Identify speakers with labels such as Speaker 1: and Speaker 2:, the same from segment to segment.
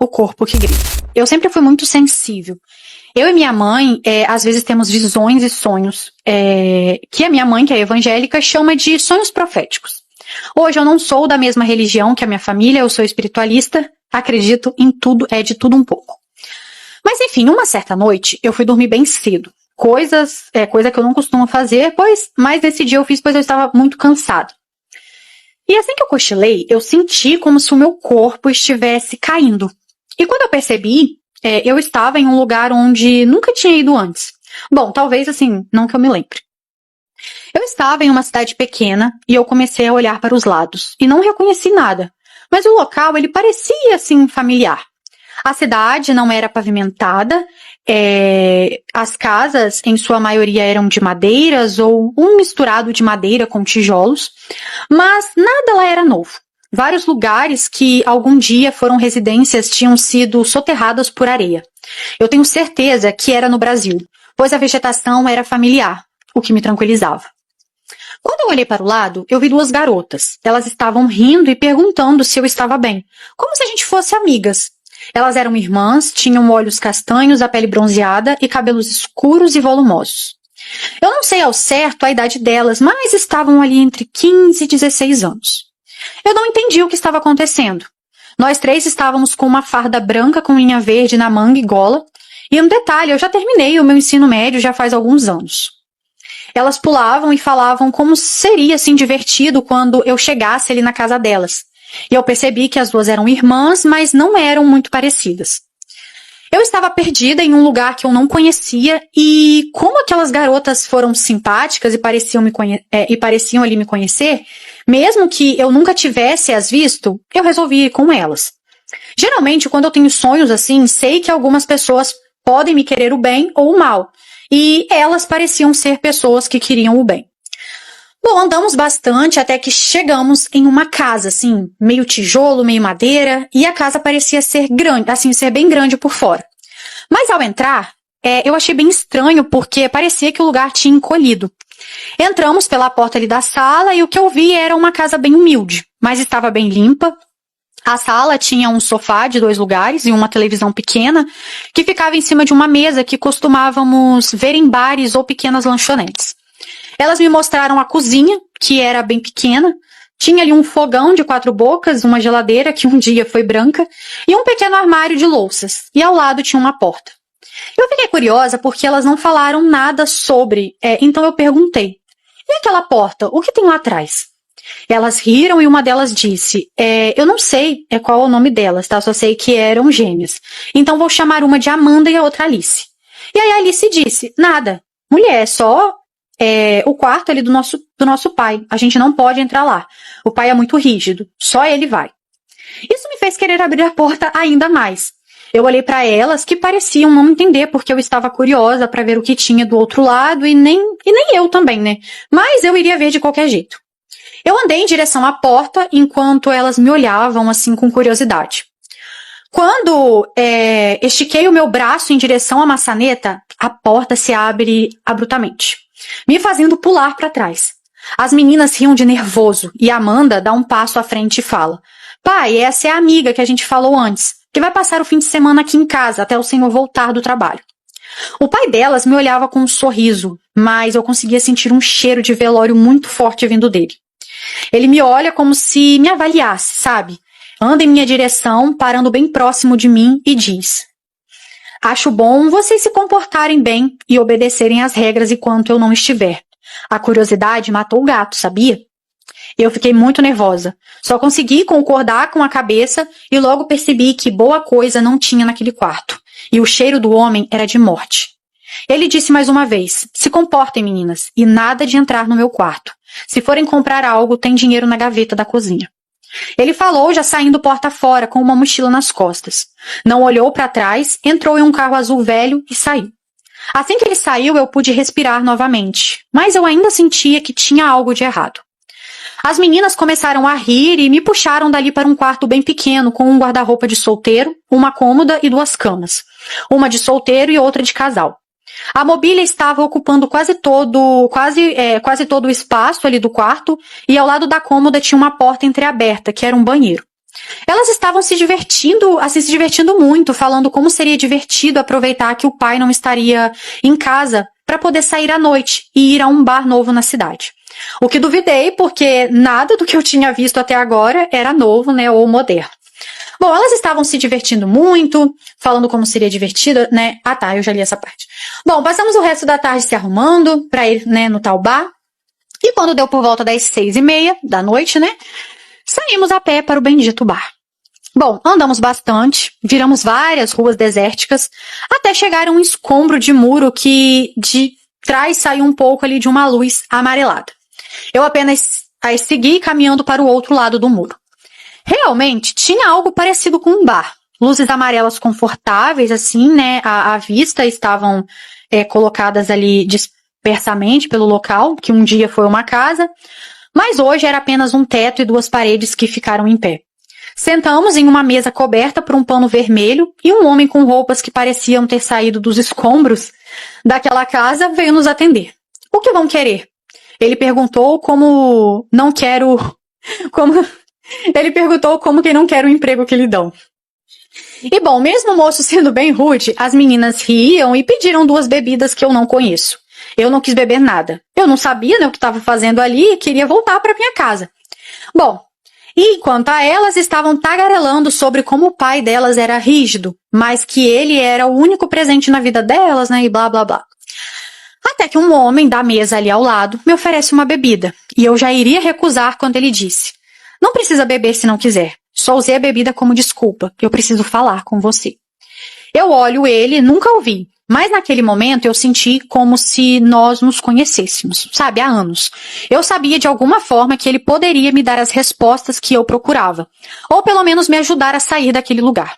Speaker 1: O corpo que grita. Eu sempre fui muito sensível. Eu e minha mãe, às vezes temos visões e sonhos, que a minha mãe, que é evangélica, chama de sonhos proféticos. Hoje eu não sou da mesma religião que a minha família, eu sou espiritualista, acredito em tudo, de tudo um pouco. Mas enfim, uma certa noite, eu fui dormir bem cedo. Coisa que eu não costumo fazer, mas nesse dia eu fiz, pois eu estava muito cansado. E assim que eu cochilei, eu senti como se o meu corpo estivesse caindo. E quando eu percebi, eu estava em um lugar onde nunca tinha ido antes. Bom, talvez assim, não que eu me lembre. Eu estava em uma cidade pequena e eu comecei a olhar para os lados e não reconheci nada. Mas o local, ele parecia assim familiar. A cidade não era pavimentada, as casas, em sua maioria, eram de madeiras ou um misturado de madeira com tijolos, mas nada lá era novo. Vários lugares que algum dia foram residências tinham sido soterradas por areia. Eu tenho certeza que era no Brasil, pois a vegetação era familiar, o que me tranquilizava. Quando eu olhei para o lado, eu vi duas garotas. Elas estavam rindo e perguntando se eu estava bem, como se a gente fosse amigas. Elas eram irmãs, tinham olhos castanhos, a pele bronzeada e cabelos escuros e volumosos. Eu não sei ao certo a idade delas, mas estavam ali entre 15 e 16 anos. Eu não entendi o que estava acontecendo. Nós três estávamos com uma farda branca com linha verde na manga e gola. E um detalhe, eu já terminei o meu ensino médio já faz alguns anos. Elas pulavam e falavam como seria assim divertido quando eu chegasse ali na casa delas. E eu percebi que as duas eram irmãs, mas não eram muito parecidas. Eu estava perdida em um lugar que eu não conhecia e como aquelas garotas foram simpáticas e pareciam ali me conhecer, mesmo que eu nunca tivesse as visto, eu resolvi ir com elas. Geralmente, quando eu tenho sonhos assim, sei que algumas pessoas podem me querer o bem ou o mal, e elas pareciam ser pessoas que queriam o bem. Bom, andamos bastante até que chegamos em uma casa, assim, meio tijolo, meio madeira, e a casa parecia ser grande, assim, ser bem grande por fora. Mas ao entrar, eu achei bem estranho porque parecia que o lugar tinha encolhido. Entramos pela porta ali da sala e o que eu vi era uma casa bem humilde, mas estava bem limpa. A sala tinha um sofá de 2 lugares e uma televisão pequena que ficava em cima de uma mesa que costumávamos ver em bares ou pequenas lanchonetes. Elas me mostraram a cozinha, que era bem pequena. Tinha ali um fogão de 4 bocas, uma geladeira que um dia foi branca e um pequeno armário de louças. E ao lado tinha uma porta. Eu fiquei curiosa porque elas não falaram nada sobre, então eu perguntei: e aquela porta? O que tem lá atrás? Elas riram e uma delas disse: eu não sei qual é o nome delas, tá? Só sei que eram gêmeas. Então vou chamar uma de Amanda e a outra Alice. E aí a Alice disse: nada, mulher, é só o quarto ali do nosso pai. A gente não pode entrar lá. O pai é muito rígido. Só ele vai. Isso me fez querer abrir a porta ainda mais. Eu olhei para elas que pareciam não entender porque eu estava curiosa para ver o que tinha do outro lado e nem eu também, né? Mas eu iria ver de qualquer jeito. Eu andei em direção à porta enquanto elas me olhavam assim com curiosidade. Quando estiquei o meu braço em direção à maçaneta, a porta se abre abruptamente, me fazendo pular para trás. As meninas riam de nervoso e Amanda dá um passo à frente e fala: pai, essa é a amiga que a gente falou antes, que vai passar o fim de semana aqui em casa até o senhor voltar do trabalho. O pai delas me olhava com um sorriso, mas eu conseguia sentir um cheiro de velório muito forte vindo dele. Ele me olha como se me avaliasse, sabe? Anda em minha direção, parando bem próximo de mim e diz: acho bom vocês se comportarem bem e obedecerem às regras enquanto eu não estiver. A curiosidade matou o gato, sabia? Eu fiquei muito nervosa. Só consegui concordar com a cabeça e logo percebi que boa coisa não tinha naquele quarto. E o cheiro do homem era de morte. Ele disse mais uma vez: se comportem, meninas, e nada de entrar no meu quarto. Se forem comprar algo, tem dinheiro na gaveta da cozinha. Ele falou já saindo porta fora com uma mochila nas costas. Não olhou para trás, entrou em um carro azul velho e saiu. Assim que ele saiu, eu pude respirar novamente, mas eu ainda sentia que tinha algo de errado. As meninas começaram a rir e me puxaram dali para um quarto bem pequeno com um guarda-roupa de solteiro, uma cômoda e 2 camas. Uma de solteiro e outra de casal. A mobília estava ocupando quase todo o espaço ali do quarto e ao lado da cômoda tinha uma porta entreaberta, que era um banheiro. Elas estavam se divertindo muito, falando como seria divertido aproveitar que o pai não estaria em casa para poder sair à noite e ir a um bar novo na cidade. O que duvidei, porque nada do que eu tinha visto até agora era novo, né, ou moderno. Bom, elas estavam se divertindo muito, falando como seria divertido, né? Ah, tá, eu já li essa parte. Bom, passamos o resto da tarde se arrumando pra ir, né, no tal bar. E quando deu por volta das 6:30 da noite, né, saímos a pé para o bendito bar. Bom, andamos bastante, viramos várias ruas desérticas, até chegar a um escombro de muro que de trás saiu um pouco ali de uma luz amarelada. Eu apenas as segui caminhando para o outro lado do muro. Realmente, tinha algo parecido com um bar. Luzes amarelas confortáveis, assim, né, à vista, estavam colocadas ali dispersamente pelo local, que um dia foi uma casa, mas hoje era apenas um teto e duas paredes que ficaram em pé. Sentamos em uma mesa coberta por um pano vermelho e um homem com roupas que pareciam ter saído dos escombros daquela casa veio nos atender. O que vão querer? Ele perguntou como não quero... como... Ele perguntou como quem não quer o emprego que lhe dão. E bom, mesmo o moço sendo bem rude, as meninas riam e pediram 2 bebidas que eu não conheço. Eu não quis beber nada. Eu não sabia, né, o que estava fazendo ali e queria voltar para minha casa. Bom, e enquanto a elas estavam tagarelando sobre como o pai delas era rígido, mas que ele era o único presente na vida delas, né, e blá blá blá. Até que um homem da mesa ali ao lado me oferece uma bebida, e eu já iria recusar quando ele disse: "Não precisa beber se não quiser. Só usei a bebida como desculpa. Eu preciso falar com você." Eu olho ele, nunca o vi, mas naquele momento eu senti como se nós nos conhecêssemos, sabe, há anos. Eu sabia de alguma forma que ele poderia me dar as respostas que eu procurava, ou pelo menos me ajudar a sair daquele lugar.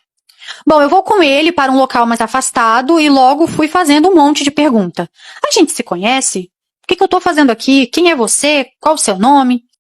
Speaker 1: Bom, eu vou com ele para um local mais afastado e logo fui fazendo um monte de pergunta. A gente se conhece? O que eu tô fazendo aqui? Quem é você? Qual o seu nome?